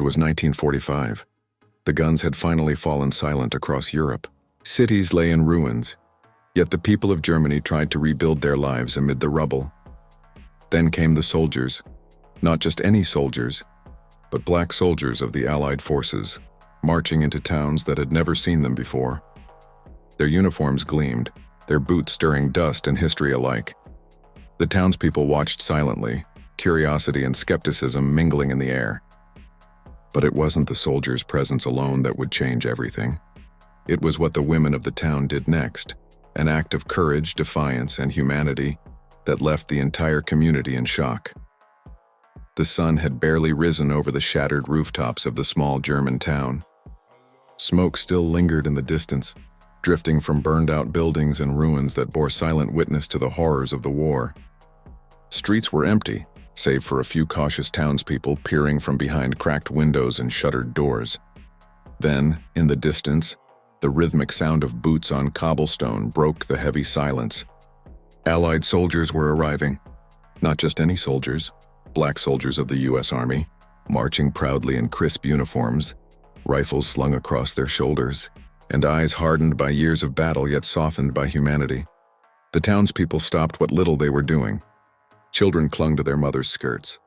was 1945. The guns had finally fallen silent across Europe. Cities lay in ruins, yet the people of Germany tried to rebuild their lives amid the rubble. Then came the soldiers, not just any soldiers, but black soldiers of the Allied forces, marching into towns that had never seen them before. Their uniforms gleamed, their boots stirring dust and history alike. The townspeople watched silently, curiosity and skepticism mingling in the air. But it wasn't the soldiers' presence alone that would change everything. It was what the women of the town did next, an act of courage, defiance, and humanity that left the entire community in shock. The sun had barely risen over the shattered rooftops of the small German town. Smoke still lingered in the distance, drifting from burned-out buildings and ruins that bore silent witness to the horrors of the war. Streets were empty, save for a few cautious townspeople peering from behind cracked windows and shuttered doors. Then, in the distance, the rhythmic sound of boots on cobblestone broke the heavy silence. Allied soldiers were arriving. Not just any soldiers, black soldiers of the U.S. Army, marching proudly in crisp uniforms, rifles slung across their shoulders, and eyes hardened by years of battle yet softened by humanity. The townspeople stopped what little they were doing. Children clung to their mothers' skirts.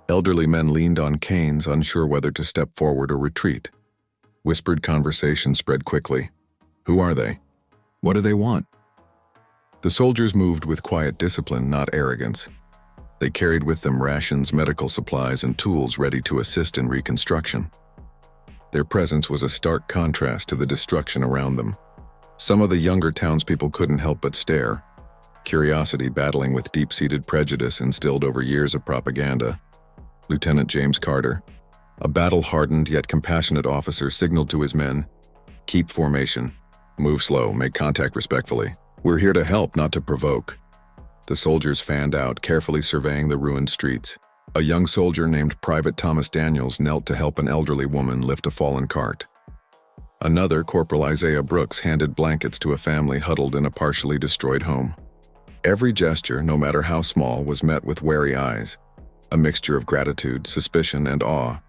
Elderly men leaned on canes, unsure whether to step forward or retreat. Whispered conversation spread quickly. Who are they? What do they want? The soldiers moved with quiet discipline, not arrogance. They carried with them rations, medical supplies, and tools ready to assist in reconstruction. Their presence was a stark contrast to the destruction around them. Some of the younger townspeople couldn't help but stare, curiosity battling with deep-seated prejudice instilled over years of propaganda. Lieutenant James Carter, a battle-hardened yet compassionate officer, signaled to his men, "Keep formation. Move slow, make contact respectfully. We're here to help, not to provoke." The soldiers fanned out, carefully surveying the ruined streets. A young soldier named Private Thomas Daniels knelt to help an elderly woman lift a fallen cart. Another, Corporal Isaiah Brooks, handed blankets to a family huddled in a partially destroyed home. Every gesture, no matter how small, was met with wary eyes, a mixture of gratitude, suspicion, and awe.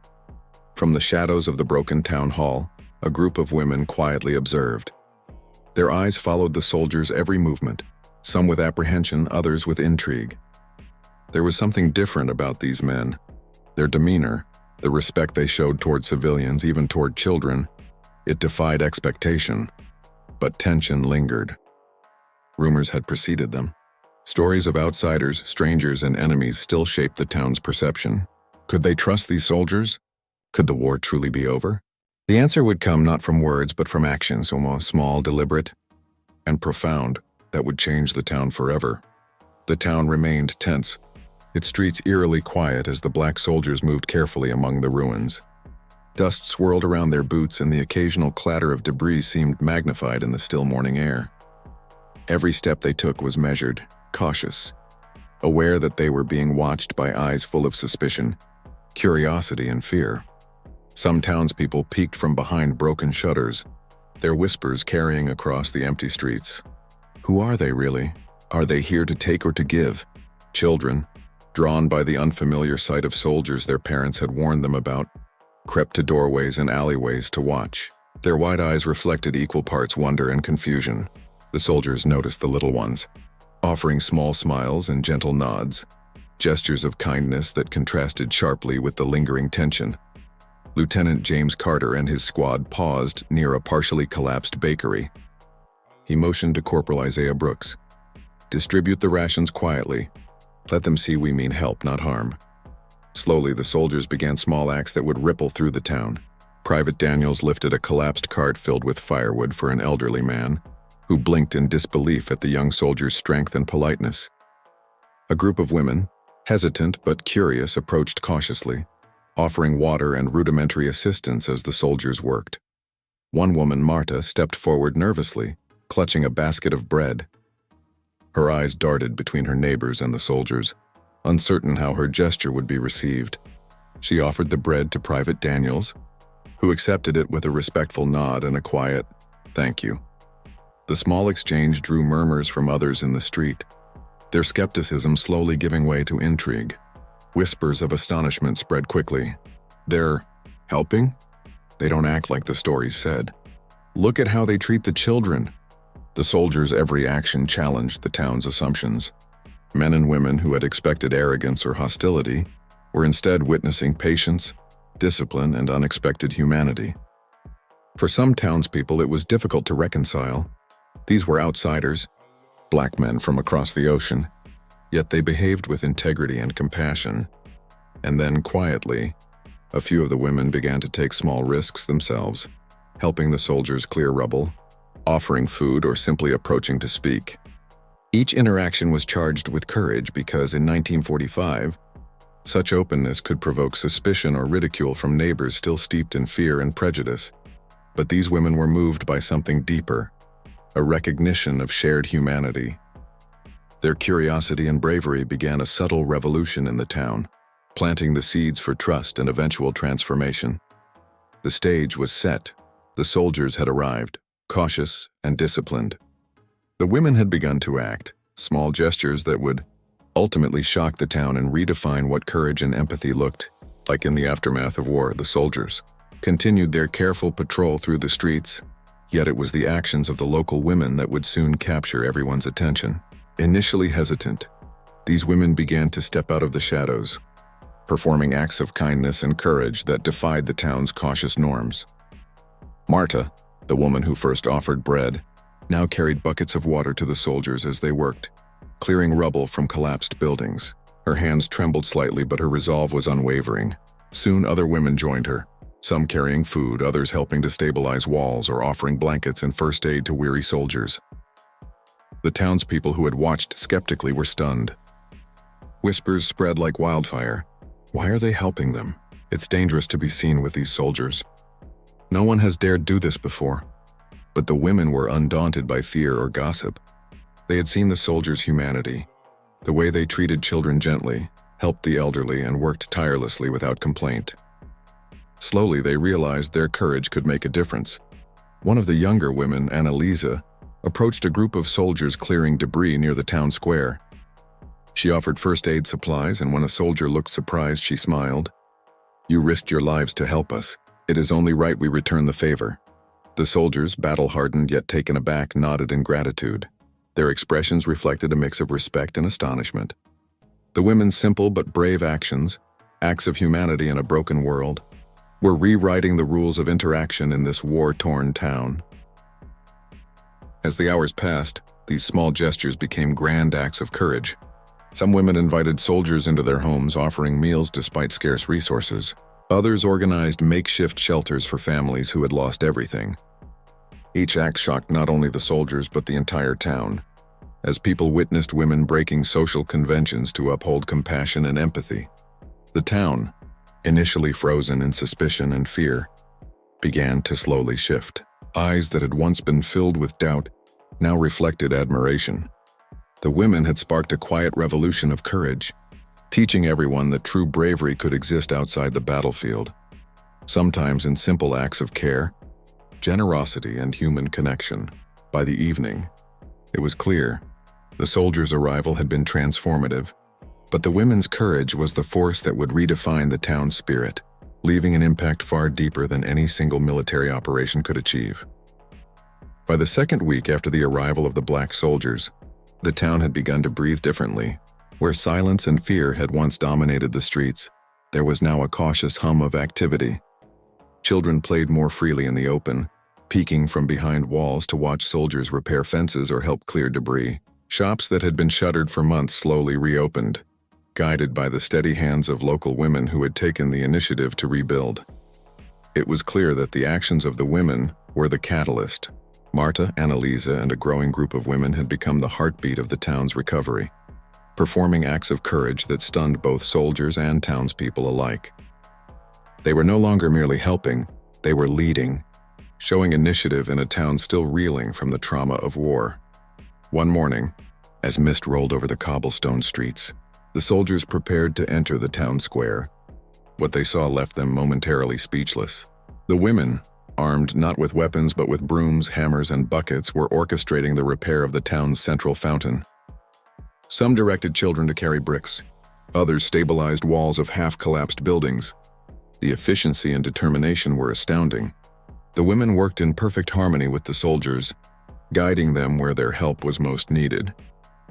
From the shadows of the broken town hall, a group of women quietly observed. Their eyes followed the soldiers' every movement, some with apprehension, others with intrigue. There was something different about these men. Their demeanor, the respect they showed toward civilians, even toward children, it defied expectation. But tension lingered. Rumors had preceded them. Stories of outsiders, strangers, and enemies still shaped the town's perception. Could they trust these soldiers? Could the war truly be over? The answer would come not from words, but from actions, almost small, deliberate, and profound, that would change the town forever. The town remained tense, its streets eerily quiet as the black soldiers moved carefully among the ruins. Dust swirled around their boots, and the occasional clatter of debris seemed magnified in the still morning air. Every step they took was measured, cautious, aware that they were being watched by eyes full of suspicion, curiosity, and fear. Some townspeople peeked from behind broken shutters, their whispers carrying across the empty streets. Who are they really? Are they here to take or to give? Children, drawn by the unfamiliar sight of soldiers their parents had warned them about, crept to doorways and alleyways to watch. Their wide eyes reflected equal parts wonder and confusion. The soldiers noticed the little ones, offering small smiles and gentle nods, gestures of kindness that contrasted sharply with the lingering tension. Lieutenant James Carter and his squad paused near a partially collapsed bakery. He motioned to Corporal Isaiah Brooks. "Distribute the rations quietly. Let them see we mean help, not harm." Slowly, the soldiers began small acts that would ripple through the town. Private Daniels lifted a collapsed cart filled with firewood for an elderly man, who blinked in disbelief at the young soldier's strength and politeness. A group of women, hesitant but curious, approached cautiously, offering water and rudimentary assistance as the soldiers worked. One woman, Marta, stepped forward nervously, clutching a basket of bread. Her eyes darted between her neighbors and the soldiers, uncertain how her gesture would be received. She offered the bread to Private Daniels, who accepted it with a respectful nod and a quiet, "Thank you." The small exchange drew murmurs from others in the street, their skepticism slowly giving way to intrigue. Whispers of astonishment spread quickly. They're Helping? They don't act like the stories said. Look at how they treat the children. The soldiers' every action challenged the town's assumptions. Men and women who had expected arrogance or hostility were instead witnessing patience, discipline, and unexpected humanity. For some townspeople, it was difficult to reconcile. These were outsiders, black men from across the ocean, yet they behaved with integrity and compassion. And then, quietly, a few of the women began to take small risks themselves, helping the soldiers clear rubble, offering food, or simply approaching to speak. Each interaction was charged with courage because in 1945, such openness could provoke suspicion or ridicule from neighbors still steeped in fear and prejudice. But these women were moved by something deeper, a recognition of shared humanity. Their curiosity and bravery began a subtle revolution in the town, planting the seeds for trust and eventual transformation. The stage was set. The soldiers had arrived, cautious and disciplined. The women had begun to act, small gestures that would ultimately shock the town and redefine what courage and empathy looked like. In the aftermath of war, the soldiers continued their careful patrol through the streets, yet it was the actions of the local women that would soon capture everyone's attention. Initially hesitant, these women began to step out of the shadows, performing acts of kindness and courage that defied the town's cautious norms. Marta, the woman who first offered bread, now carried buckets of water to the soldiers as they worked, clearing rubble from collapsed buildings. Her hands trembled slightly, but her resolve was unwavering. Soon other women joined her, some carrying food, others helping to stabilize walls or offering blankets and first aid to weary soldiers. The townspeople who had watched skeptically were stunned. Whispers spread like wildfire. Why are they helping them? It's dangerous to be seen with these soldiers. No one has dared do this before. But the women were undaunted by fear or gossip. They had seen the soldiers' humanity, the way they treated children gently, helped the elderly, and worked tirelessly without complaint. Slowly, they realized their courage could make a difference. One of the younger women, Annalisa, approached a group of soldiers clearing debris near the town square. She offered first aid supplies, and when a soldier looked surprised, she smiled. "You risked your lives to help us. It is only right we return the favor." The soldiers, battle-hardened yet taken aback, nodded in gratitude. Their expressions reflected a mix of respect and astonishment. The women's simple but brave actions, acts of humanity in a broken world, were rewriting the rules of interaction in this war-torn town. As the hours passed, these small gestures became grand acts of courage. Some women invited soldiers into their homes, offering meals despite scarce resources. Others organized makeshift shelters for families who had lost everything. Each act shocked not only the soldiers but the entire town, as people witnessed women breaking social conventions to uphold compassion and empathy. The town, initially frozen in suspicion and fear, began to slowly shift. Eyes that had once been filled with doubt now reflected admiration. The women had sparked a quiet revolution of courage, teaching everyone that true bravery could exist outside the battlefield, sometimes in simple acts of care, generosity, and human connection. By the evening, it was clear the soldiers' arrival had been transformative, but the women's courage was the force that would redefine the town's spirit, leaving an impact far deeper than any single military operation could achieve. By the second week after the arrival of the black soldiers, the town had begun to breathe differently. Where silence and fear had once dominated the streets, there was now a cautious hum of activity. Children played more freely in the open, peeking from behind walls to watch soldiers repair fences or help clear debris. Shops that had been shuttered for months slowly reopened, guided by the steady hands of local women who had taken the initiative to rebuild. It was clear that the actions of the women were the catalyst. Marta, Annalisa, and a growing group of women had become the heartbeat of the town's recovery, performing acts of courage that stunned both soldiers and townspeople alike. They were no longer merely helping, they were leading, showing initiative in a town still reeling from the trauma of war. One morning, as mist rolled over the cobblestone streets, the soldiers prepared to enter the town square. What they saw left them momentarily speechless. The women, armed not with weapons but with brooms, hammers, and buckets, were orchestrating the repair of the town's central fountain. Some directed children to carry bricks. Others stabilized walls of half-collapsed buildings. The efficiency and determination were astounding. The women worked in perfect harmony with the soldiers, guiding them where their help was most needed.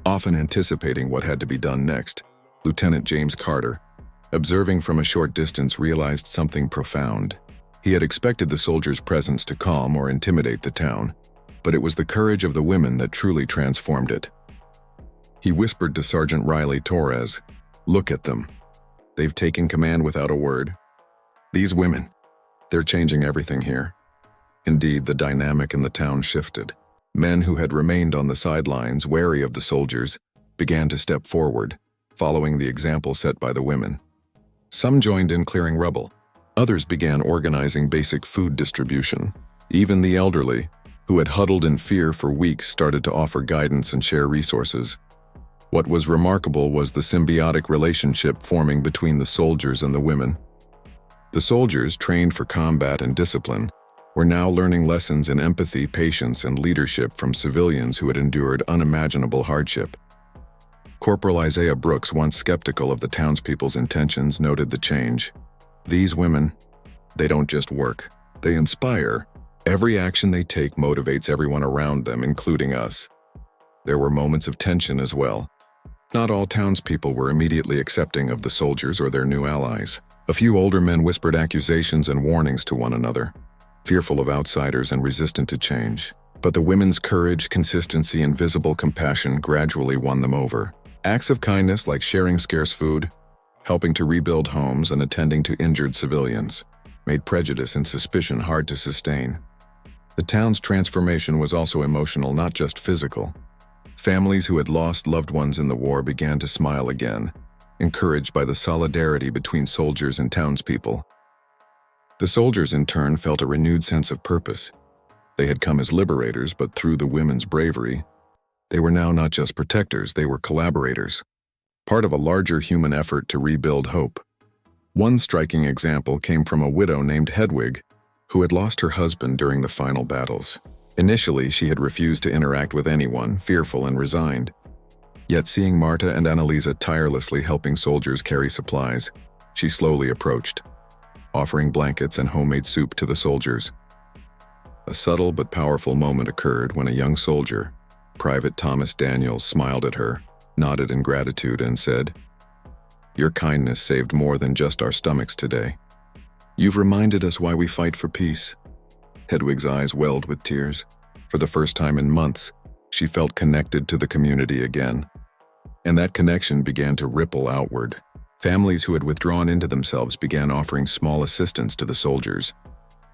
Often anticipating what had to be done next, Lieutenant James Carter, observing from a short distance, realized something profound. He had expected the soldiers' presence to calm or intimidate the town, but it was the courage of the women that truly transformed it. He whispered to Sergeant Riley Torres, "Look at them. They've taken command without a word. These women, they're changing everything here." Indeed, the dynamic in the town shifted. Men who had remained on the sidelines, wary of the soldiers, began to step forward, following the example set by the women. Some joined in clearing rubble. Others began organizing basic food distribution. Even the elderly, who had huddled in fear for weeks, started to offer guidance and share resources. What was remarkable was the symbiotic relationship forming between the soldiers and the women. The soldiers, trained for combat and discipline, were now learning lessons in empathy, patience, and leadership from civilians who had endured unimaginable hardship. Corporal Isaiah Brooks, once skeptical of the townspeople's intentions, noted the change. "These women, they don't just work, they inspire. Every action they take motivates everyone around them, including us." There were moments of tension as well. Not all townspeople were immediately accepting of the soldiers or their new allies. A few older men whispered accusations and warnings to one another, fearful of outsiders and resistant to change. But the women's courage, consistency, and visible compassion gradually won them over. Acts of kindness like sharing scarce food, helping to rebuild homes, and attending to injured civilians made prejudice and suspicion hard to sustain. The town's transformation was also emotional, not just physical. Families who had lost loved ones in the war began to smile again, encouraged by the solidarity between soldiers and townspeople. The soldiers, in turn, felt a renewed sense of purpose. They had come as liberators, but through the women's bravery, they were now not just protectors, they were collaborators, part of a larger human effort to rebuild hope. One striking example came from a widow named Hedwig, who had lost her husband during the final battles. Initially, she had refused to interact with anyone, fearful and resigned. Yet seeing Marta and Annalisa tirelessly helping soldiers carry supplies, she slowly approached, offering blankets and homemade soup to the soldiers. A subtle but powerful moment occurred when a young soldier, Private Thomas Daniels, smiled at her, nodded in gratitude, and said, "Your kindness saved more than just our stomachs today. You've reminded us why we fight for peace." Hedwig's eyes welled with tears. For the first time in months, she felt connected to the community again. And that connection began to ripple outward. Families who had withdrawn into themselves began offering small assistance to the soldiers.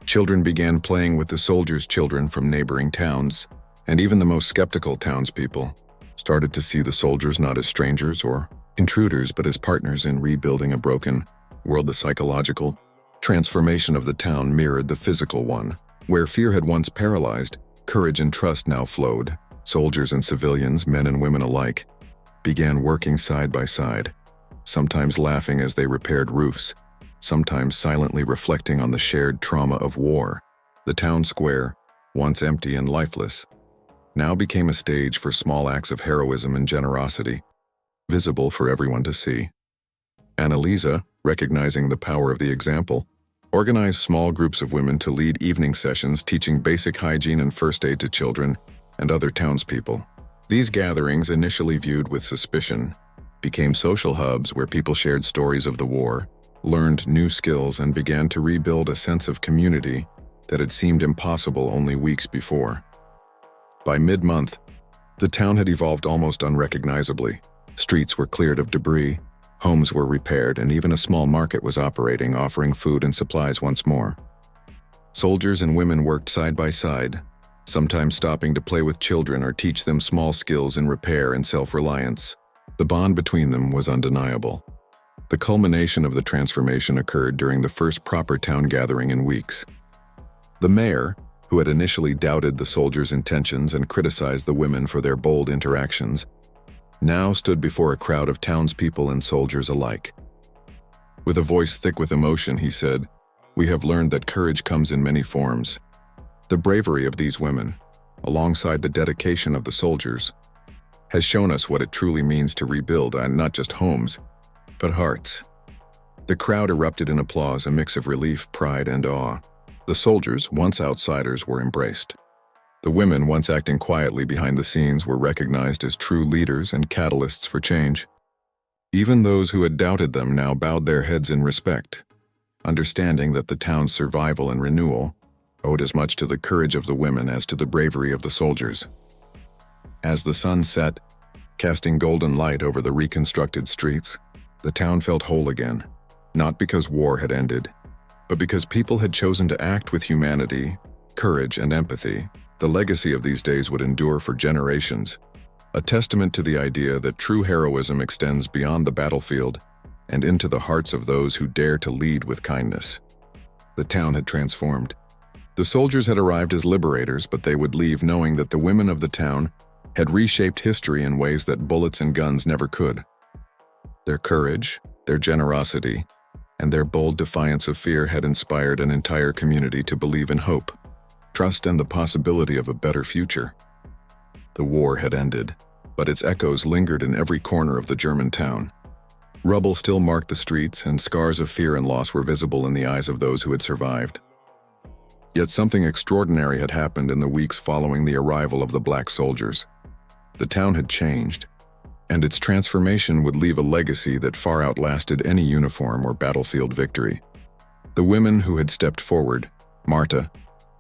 Children began playing with the soldiers' children from neighboring towns, and even the most skeptical townspeople started to see the soldiers not as strangers or intruders, but as partners in rebuilding a broken world. The psychological transformation of the town mirrored the physical one. Where fear had once paralyzed, courage and trust now flowed. Soldiers and civilians, men and women alike, began working side by side, sometimes laughing as they repaired roofs, sometimes silently reflecting on the shared trauma of war. The town square, once empty and lifeless, now became a stage for small acts of heroism and generosity, visible for everyone to see. Annalisa, recognizing the power of the example, organized small groups of women to lead evening sessions teaching basic hygiene and first aid to children and other townspeople. These gatherings, initially viewed with suspicion, became social hubs where people shared stories of the war, learned new skills, and began to rebuild a sense of community that had seemed impossible only weeks before. By mid-month, the town had evolved almost unrecognizably. Streets were cleared of debris, homes were repaired, and even a small market was operating, offering food and supplies once more. Soldiers and women worked side by side, sometimes stopping to play with children or teach them small skills in repair and self-reliance. The bond between them was undeniable. The culmination of the transformation occurred during the first proper town gathering in weeks. The mayor, who had initially doubted the soldiers' intentions and criticized the women for their bold interactions, now stood before a crowd of townspeople and soldiers alike. With a voice thick with emotion, he said, "We have learned that courage comes in many forms. The bravery of these women, alongside the dedication of the soldiers, has shown us what it truly means to rebuild not just homes, but hearts." The crowd erupted in applause, a mix of relief, pride, and awe. The soldiers, once outsiders, were embraced. The women, once acting quietly behind the scenes, were recognized as true leaders and catalysts for change. Even those who had doubted them now bowed their heads in respect, understanding that the town's survival and renewal owed as much to the courage of the women as to the bravery of the soldiers. As the sun set, casting golden light over the reconstructed streets, the town felt whole again, not because war had ended, but because people had chosen to act with humanity, courage, and empathy. The legacy of these days would endure for generations, a testament to the idea that true heroism extends beyond the battlefield and into the hearts of those who dare to lead with kindness. The town had transformed. The soldiers had arrived as liberators, but they would leave knowing that the women of the town had reshaped history in ways that bullets and guns never could. Their courage, their generosity, and their bold defiance of fear had inspired an entire community to believe in hope, trust, and the possibility of a better future. The war had ended, but its echoes lingered in every corner of the German town. Rubble still marked the streets, and scars of fear and loss were visible in the eyes of those who had survived. Yet something extraordinary had happened in the weeks following the arrival of the black soldiers. The town had changed, and its transformation would leave a legacy that far outlasted any uniform or battlefield victory. The women who had stepped forward, Marta,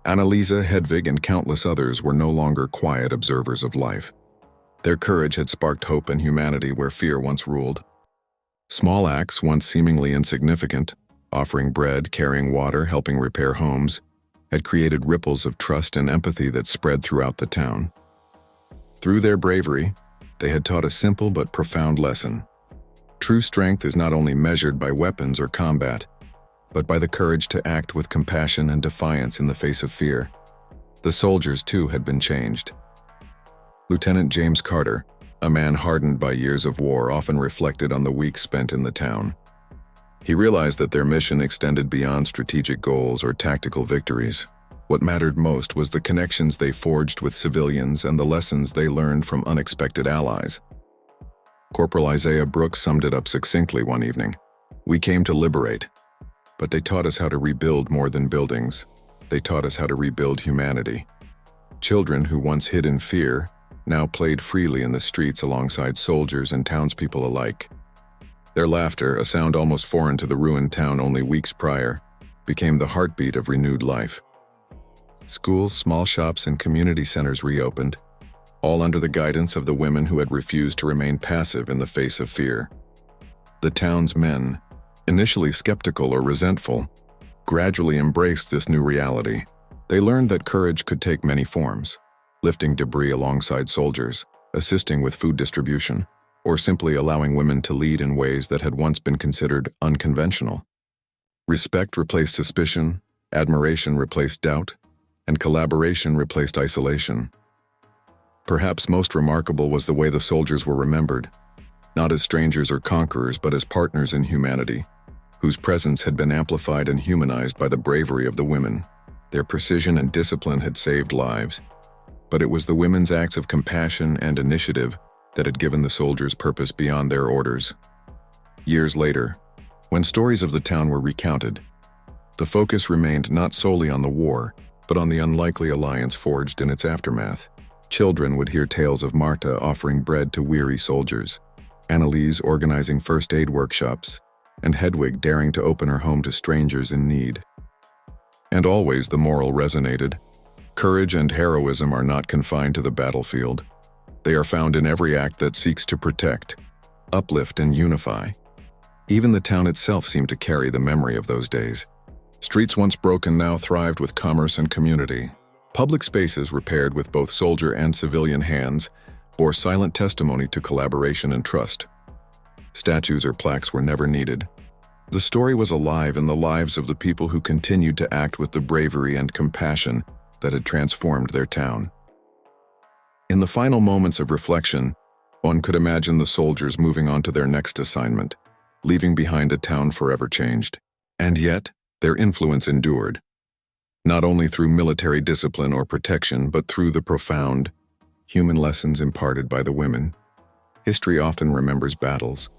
Annalisa, Hedwig, and countless others, were no longer quiet observers of life. Their courage had sparked hope and humanity where fear once ruled. Small acts, once seemingly insignificant, offering bread, carrying water, helping repair homes, had created ripples of trust and empathy that spread throughout the town. Through their bravery, they had taught a simple but profound lesson. True strength is not only measured by weapons or combat, but by the courage to act with compassion and defiance in the face of fear. The soldiers, too, had been changed. Lieutenant James Carter, a man hardened by years of war, often reflected on the weeks spent in the town. He realized that their mission extended beyond strategic goals or tactical victories. What mattered most was the connections they forged with civilians and the lessons they learned from unexpected allies. Corporal Isaiah Brooks summed it up succinctly one evening. "We came to liberate, but they taught us how to rebuild more than buildings. They taught us how to rebuild humanity." Children who once hid in fear now played freely in the streets alongside soldiers and townspeople alike. Their laughter, a sound almost foreign to the ruined town only weeks prior, became the heartbeat of renewed life. Schools, small shops, and community centers reopened, all under the guidance of the women who had refused to remain passive in the face of fear. The town's men, initially skeptical or resentful, gradually embraced this new reality. They learned that courage could take many forms: lifting debris alongside soldiers, assisting with food distribution, or simply allowing women to lead in ways that had once been considered unconventional. Respect replaced suspicion, admiration replaced doubt, and collaboration replaced isolation. Perhaps most remarkable was the way the soldiers were remembered, not as strangers or conquerors, but as partners in humanity, whose presence had been amplified and humanized by the bravery of the women. Their precision and discipline had saved lives, but it was the women's acts of compassion and initiative that had given the soldiers purpose beyond their orders. Years later, when stories of the town were recounted, the focus remained not solely on the war, but on the unlikely alliance forged in its aftermath. Children would hear tales of Marta offering bread to weary soldiers, Annalise organizing first aid workshops, and Hedwig daring to open her home to strangers in need. And always the moral resonated. Courage and heroism are not confined to the battlefield. They are found in every act that seeks to protect, uplift, and unify. Even the town itself seemed to carry the memory of those days. Streets once broken now thrived with commerce and community. Public spaces, repaired with both soldier and civilian hands, bore silent testimony to collaboration and trust. Statues or plaques were never needed. The story was alive in the lives of the people who continued to act with the bravery and compassion that had transformed their town. In the final moments of reflection, one could imagine the soldiers moving on to their next assignment, leaving behind a town forever changed. And yet, their influence endured, not only through military discipline or protection, but through the profound, human lessons imparted by the women. History often remembers battles,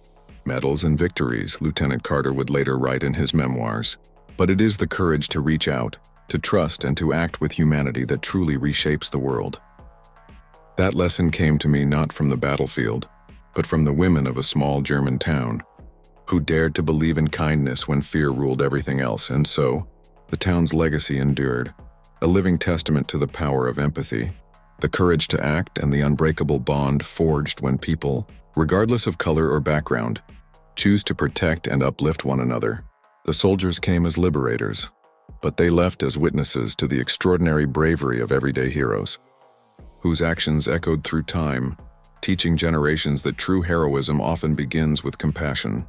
medals and victories, Lieutenant Carter would later write in his memoirs. But it is the courage to reach out, to trust, and to act with humanity that truly reshapes the world. That lesson came to me not from the battlefield, but from the women of a small German town, who dared to believe in kindness when fear ruled everything else, and so, the town's legacy endured, a living testament to the power of empathy, the courage to act, and the unbreakable bond forged when people, regardless of color or background, choose to protect and uplift one another. The soldiers came as liberators, but they left as witnesses to the extraordinary bravery of everyday heroes, whose actions echoed through time, teaching generations that true heroism often begins with compassion.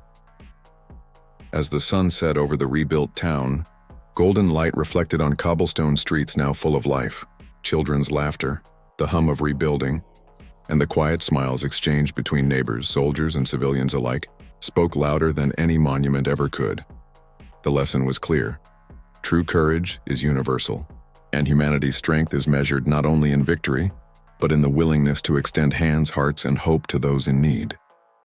As the sun set over the rebuilt town, golden light reflected on cobblestone streets now full of life, children's laughter, the hum of rebuilding, and the quiet smiles exchanged between neighbors, soldiers, and civilians alike, spoke louder than any monument ever could. The lesson was clear. True courage is universal, and humanity's strength is measured not only in victory, but in the willingness to extend hands, hearts, and hope to those in need.